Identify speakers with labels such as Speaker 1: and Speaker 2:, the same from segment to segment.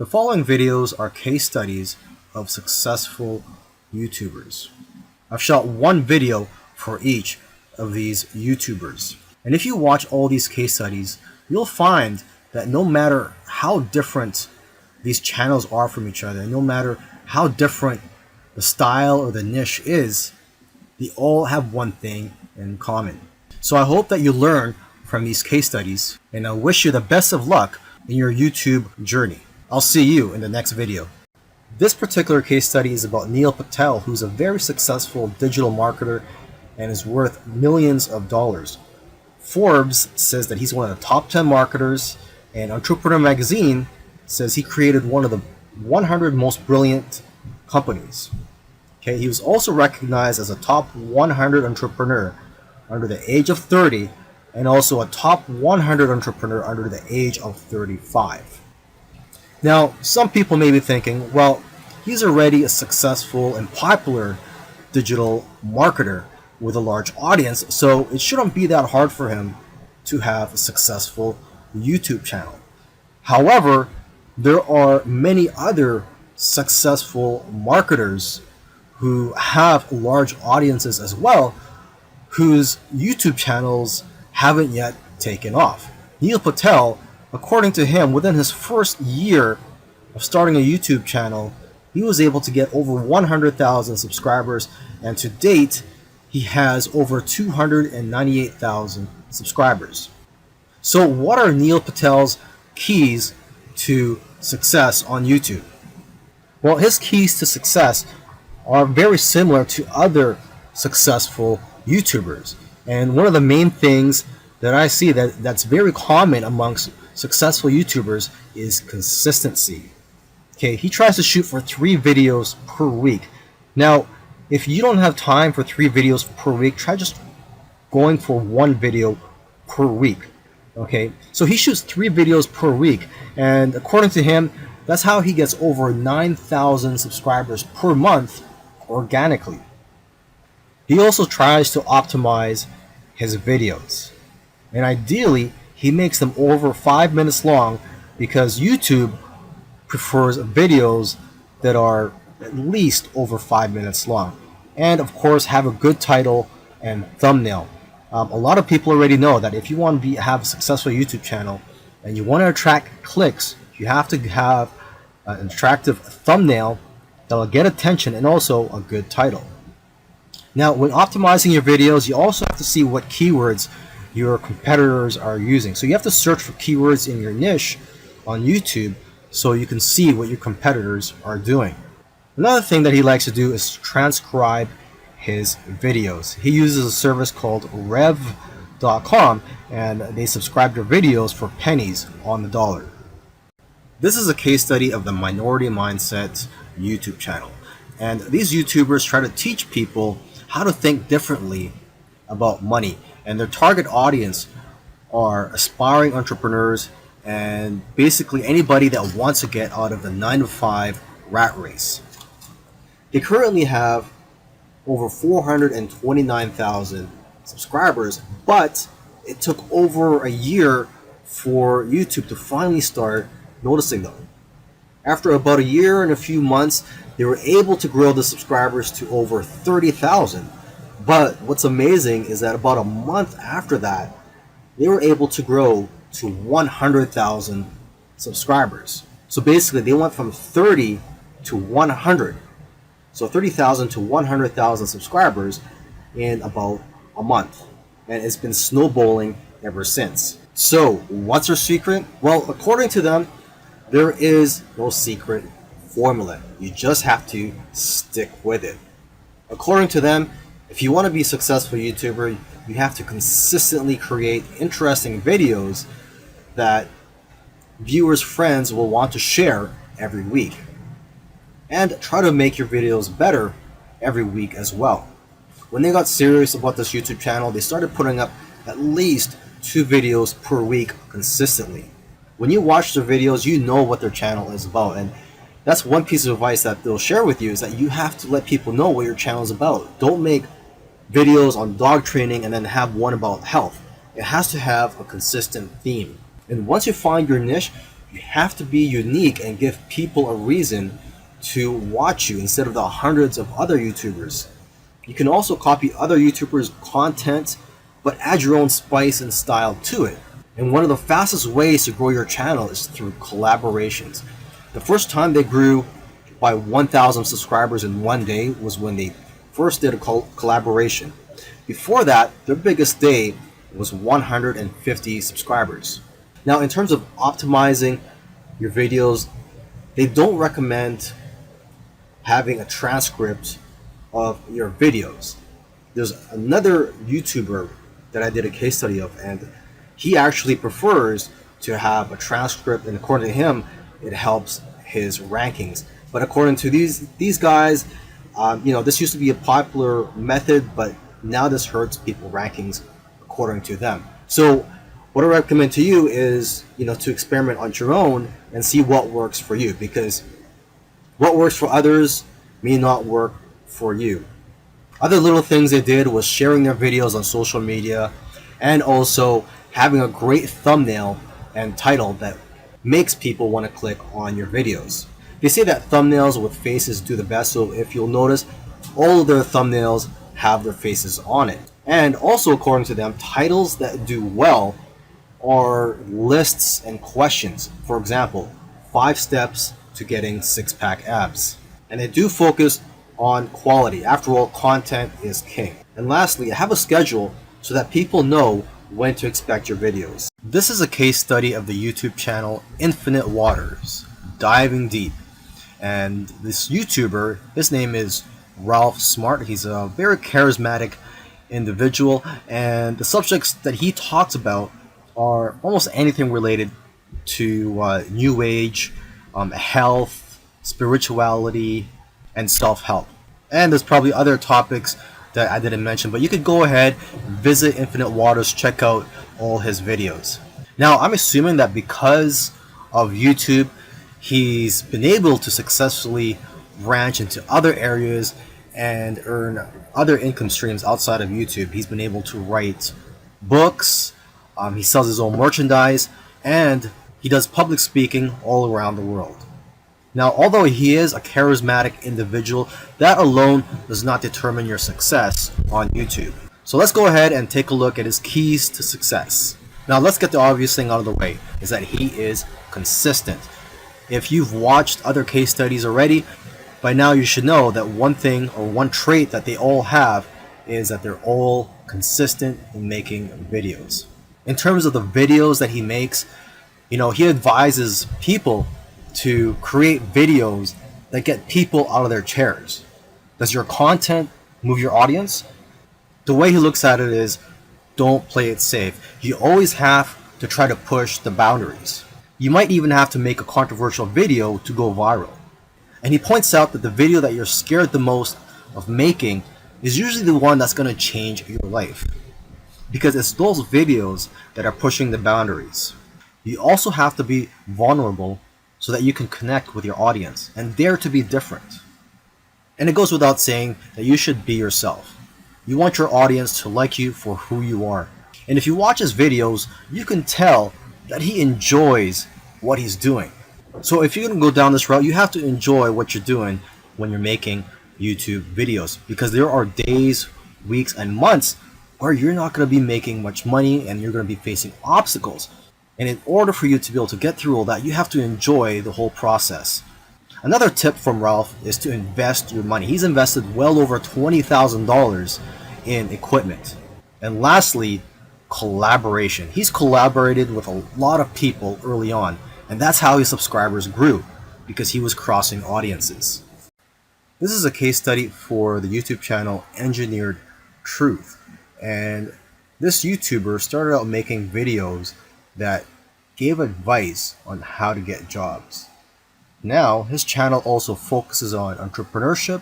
Speaker 1: The following videos are case studies of successful YouTubers. I've shot one video for each of these YouTubers. And if you watch all these case studies, you'll find that no matter how different these channels are from each other, no matter how different the style or the niche is, they all have one thing in common. So I hope that you learn from these case studies, and I wish you the best of luck in your YouTube journey. I'll see you in the next video. This particular case study is about Neil Patel, who's a very successful digital marketer and is worth millions of dollars. Forbes says that he's one of the top 10 marketers, and Entrepreneur Magazine says he created one of the 100 most brilliant companies. Okay, he was also recognized as a top 100 entrepreneur under the age of 30 and also a top 100 entrepreneur under the age of 35. Now, some people may be thinking, well, he's already a successful and popular digital marketer with a large audience, so it shouldn't be that hard for him to have a successful YouTube channel. However, there are many other successful marketers who have large audiences as well, whose YouTube channels haven't yet taken off. Neil Patel, according to him, within his first year of starting a YouTube channel, he was able to get over 100,000 subscribers, and to date, he has over 298,000 subscribers. So what are Neil Patel's keys to success on YouTube? Well, his keys to success are very similar to other successful YouTubers. And one of the main things that I see that's very common amongst successful YouTubers is consistency. Okay, he tries to shoot for 3 videos per week. Now, if you don't have time for 3 videos per week, try just going for 1 video per week. Okay, so he shoots 3 videos per week, and according to him, that's how he gets over 9,000 subscribers per month organically. He also tries to optimize his videos, and ideally he makes them over 5 minutes long because YouTube prefers videos that are at least over 5 minutes long, and of course have a good title and thumbnail. A lot of people already know that if you want to have a successful YouTube channel and you want to attract clicks, you have to have an attractive thumbnail that will get attention and also a good title. Now, when optimizing your videos, you also have to see what keywords your competitors are using. So you have to search for keywords in your niche on YouTube so you can see what your competitors are doing. Another thing that he likes to do is transcribe his videos. He uses a service called rev.com, and they subscribe to videos for pennies on the dollar. This is a case study of the Minority Mindset YouTube channel. And these YouTubers try to teach people how to think differently about money. And their target audience are aspiring entrepreneurs and basically anybody that wants to get out of the 9-to-5 rat race. They currently have over 429,000 subscribers, but it took over a year for YouTube to finally start noticing them. After about a year and a few months, they were able to grow the subscribers to over 30,000. But what's amazing is that about a month after that, they were able to grow to 100,000 subscribers. So basically, they went from 30 to 100. So 30,000 to 100,000 subscribers in about a month. And it's been snowballing ever since. So what's their secret? Well, according to them, there is no secret formula. You just have to stick with it. According to them, if you want to be a successful YouTuber, you have to consistently create interesting videos that viewers' friends will want to share every week. And try to make your videos better every week as well. When they got serious about this YouTube channel, they started putting up at least 2 videos per week consistently. When you watch their videos, you know what their channel is about, and that's one piece of advice that they'll share with you, is that you have to let people know what your channel is about. Don't make videos on dog training and then have one about health. It has to have a consistent theme. And once you find your niche, You have to be unique and give people a reason to watch you instead of the hundreds of other YouTubers. You can also copy other YouTubers' content, but add your own spice and style to it. And one of the fastest ways to grow your channel is through collaborations. The first time they grew by 1,000 subscribers in one day was when they first did a collaboration. Before that, their biggest day was 150 subscribers. Now, in terms of optimizing your videos, they don't recommend having a transcript of your videos. There's another YouTuber that I did a case study of, and he actually prefers to have a transcript, and according to him, it helps his rankings. But according to these guys, this used to be a popular method, but now this hurts people rankings according to them. So what I recommend to you is, to experiment on your own and see what works for you, because what works for others may not work for you. Other little things they did was sharing their videos on social media, and also having a great thumbnail and title that makes people want to click on your videos. They say that thumbnails with faces do the best, so if you'll notice, all of their thumbnails have their faces on it. And also, according to them, titles that do well are lists and questions. For example, 5 steps to getting 6-pack abs. And they do focus on quality. After all, content is king. And lastly, have a schedule so that people know when to expect your videos. This is a case study of the YouTube channel Infinite Waters, diving deep. And this YouTuber, his name is Ralph Smart. He's a very charismatic individual, and the subjects that he talks about are almost anything related to New Age, health, spirituality, and self-help. And there's probably other topics that I didn't mention, but you could go ahead, visit Infinite Waters, check out all his videos. Now, I'm assuming that because of YouTube, he's been able to successfully branch into other areas and earn other income streams outside of YouTube. He's been able to write books, he sells his own merchandise, and he does public speaking all around the world. Now, although he is a charismatic individual, that alone does not determine your success on YouTube. So let's go ahead and take a look at his keys to success. Now, let's get the obvious thing out of the way, is that he is consistent. If you've watched other case studies already, by now you should know that one thing or one trait that they all have is that they're all consistent in making videos. In terms of the videos that he makes, he advises people to create videos that get people out of their chairs. Does your content move your audience? The way he looks at it is, don't play it safe. You always have to try to push the boundaries. You might even have to make a controversial video to go viral. And he points out that the video that you're scared the most of making is usually the one that's going to change your life, because it's those videos that are pushing the boundaries. You also have to be vulnerable so that you can connect with your audience and dare to be different. And it goes without saying that you should be yourself. You want your audience to like you for who you are. And if you watch his videos, you can tell that he enjoys what he's doing. So if you're going to go down this route, you have to enjoy what you're doing when you're making YouTube videos, because there are days, weeks, and months where you're not going to be making much money and you're going to be facing obstacles. And in order for you to be able to get through all that, you have to enjoy the whole process. Another tip from Ralph is to invest your money. He's invested well over $20,000 in equipment. And lastly, collaboration. He's collaborated with a lot of people early on, and that's how his subscribers grew, because he was crossing audiences. This is a case study for the YouTube channel Engineered Truth. And this YouTuber started out making videos that gave advice on how to get jobs. Now, his channel also focuses on entrepreneurship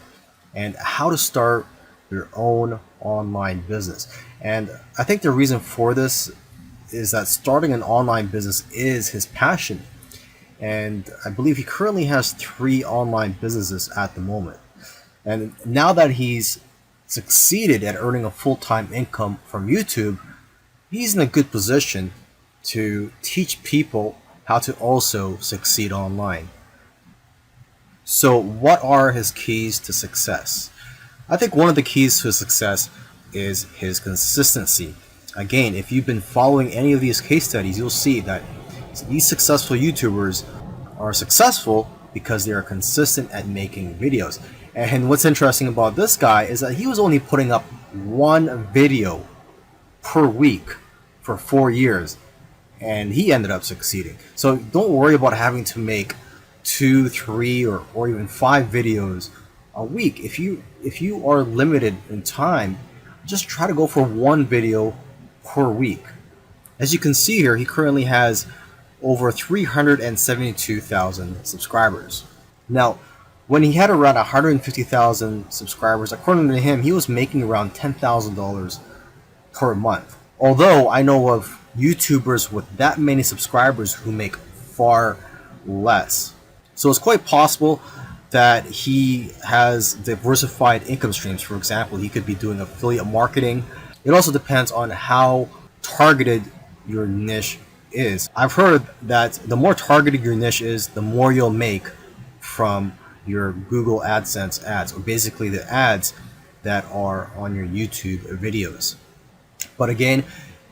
Speaker 1: and how to start your own online business. And I think the reason for this is that starting an online business is his passion. And I believe he currently has 3 online businesses at the moment. And now that he's succeeded at earning a full-time income from YouTube, he's in a good position to teach people how to also succeed online. So what are his keys to success? I think one of the keys to success is his consistency. Again, if you've been following any of these case studies, you'll see that these successful YouTubers are successful because they are consistent at making videos. And what's interesting about this guy is that he was only putting up one video per week for 4 years, and he ended up succeeding. So don't worry about having to make 2, 3, or even 5 videos a week. If you are limited in time, just try to go for one video per week. As you can see here, he currently has over 372,000 subscribers. Now, when he had around 150,000 subscribers, according to him, he was making around $10,000 per month. Although I know of YouTubers with that many subscribers who make far less. So it's quite possible that he has diversified income streams. For example, he could be doing affiliate marketing. It also depends on how targeted your niche is. I've heard that the more targeted your niche is, the more you'll make from your Google AdSense ads, or basically the ads that are on your YouTube videos. But again,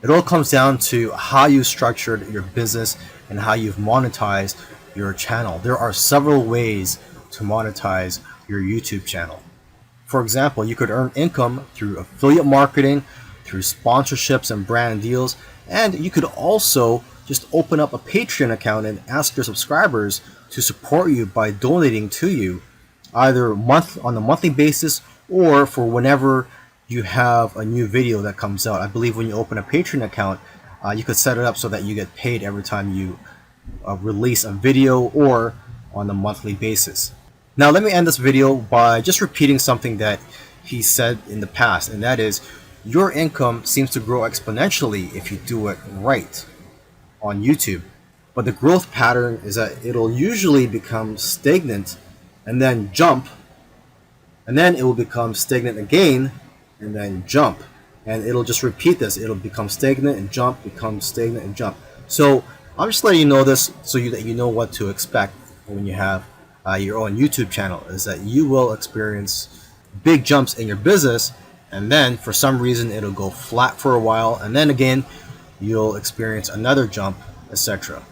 Speaker 1: it all comes down to how you structured your business and how you've monetized your channel. There are several ways to monetize your YouTube channel. For example, you could earn income through affiliate marketing, through sponsorships and brand deals, and you could also just open up a Patreon account and ask your subscribers to support you by donating to you, either on a monthly basis or for whenever you have a new video that comes out. I believe when you open a Patreon account, you could set it up so that you get paid every time you release a video, or on a monthly basis. Now let me end this video by just repeating something that he said in the past, and that is, your income seems to grow exponentially if you do it right on YouTube. But the growth pattern is that it'll usually become stagnant and then jump, and then it will become stagnant again and then jump, and it'll just repeat this. It'll become stagnant and jump, become stagnant and jump. So I'm just letting you know this so that you know what to expect when you have your own YouTube channel, is that you will experience big jumps in your business, and then for some reason it'll go flat for a while, and then again you'll experience another jump, etc.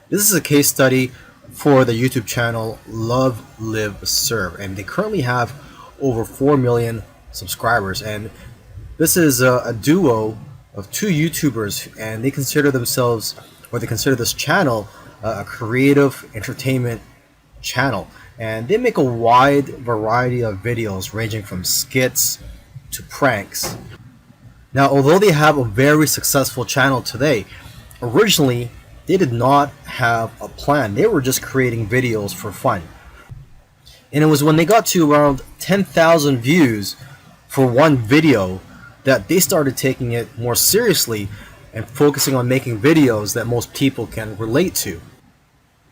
Speaker 1: This is a case study for the YouTube channel Love, Live, Serve, and they currently have over 4 million subscribers, and this is a duo of 2 YouTubers, and they consider themselves, or they consider this channel, a creative entertainment channel, and they make a wide variety of videos ranging from skits to pranks. Now, although they have a very successful channel today, originally they did not have a plan. They were just creating videos for fun, and it was when they got to around 10,000 views for one video that they started taking it more seriously and focusing on making videos that most people can relate to.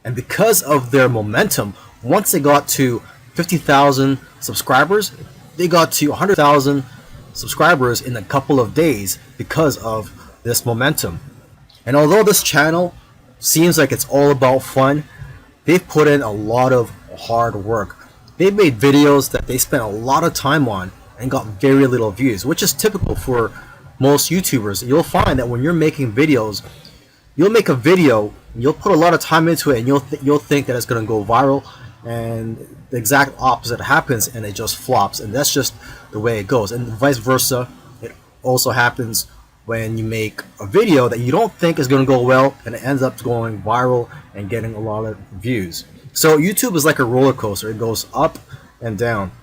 Speaker 1: And because of their momentum, once they got to 50,000 subscribers, they got to 100,000 subscribers in a couple of days because of this momentum. And although this channel seems like it's all about fun, they've put in a lot of hard work. They've made videos that they spent a lot of time on and got very little views, which is typical for most YouTubers. You'll find that when you're making videos, you'll make a video, you'll put a lot of time into it, and you'll think that it's going to go viral, and the exact opposite happens, and it just flops. And that's just the way it goes. And vice versa, it also happens when you make a video that you don't think is going to go well, and it ends up going viral and getting a lot of views. So YouTube is like a roller coaster. It goes up and down.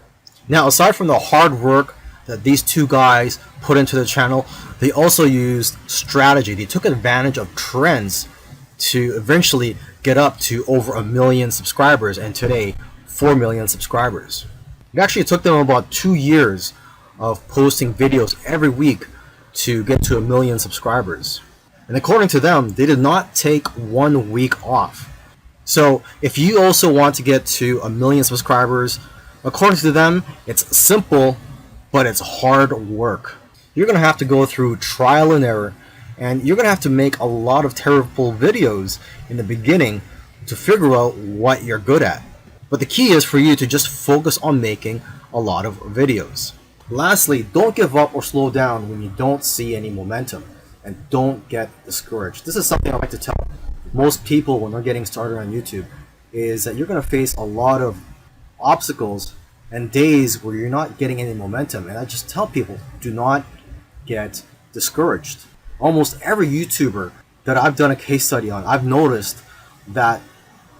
Speaker 1: Now, aside from the hard work that these 2 guys put into the channel, they also used strategy. They took advantage of trends to eventually get up to over 1 million subscribers, and today 4 million subscribers. It actually took them about 2 years of posting videos every week to get to 1 million subscribers. And according to them, they did not take 1 week off. So if you also want to get to 1 million subscribers, according to them, it's simple, but it's hard work. You're going to have to go through trial and error. And you're going to have to make a lot of terrible videos in the beginning to figure out what you're good at. But the key is for you to just focus on making a lot of videos. Lastly, don't give up or slow down when you don't see any momentum, and don't get discouraged. This is something I like to tell most people when they're getting started on YouTube, is that you're going to face a lot of obstacles and days where you're not getting any momentum. And I just tell people, do not get discouraged. Almost every YouTuber that I've done a case study on, I've noticed that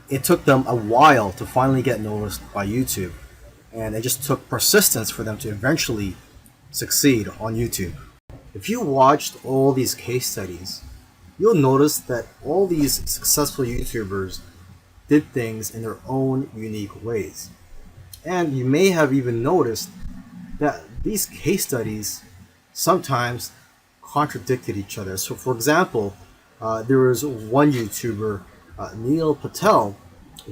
Speaker 1: it took them a while to finally get noticed by YouTube. And it just took persistence for them to eventually succeed on YouTube. If you watched all these case studies, you'll notice that all these successful YouTubers did things in their own unique ways. And you may have even noticed that these case studies sometimes contradicted each other. So for example, there was one YouTuber, Neil Patel,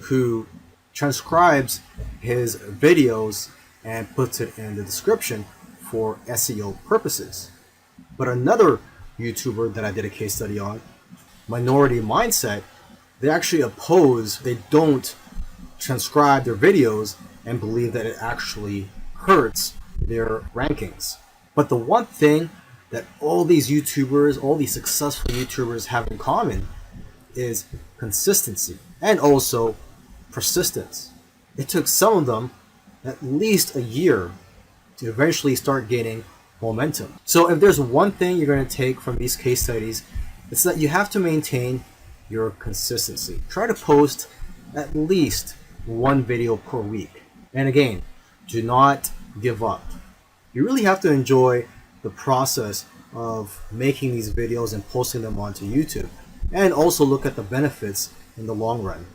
Speaker 1: who transcribes his videos and puts it in the description for SEO purposes. But another YouTuber that I did a case study on, Minority Mindset, they actually oppose, they don't transcribe their videos and believe that it actually hurts their rankings. But the one thing that all these YouTubers, all these successful YouTubers have in common is consistency and also persistence. It took some of them at least a year to eventually start gaining momentum. So if there's one thing you're going to take from these case studies, it's that you have to maintain your consistency. Try to post at least one video per week. And again, do not give up. You really have to enjoy the process of making these videos and posting them onto YouTube, and also look at the benefits in the long run.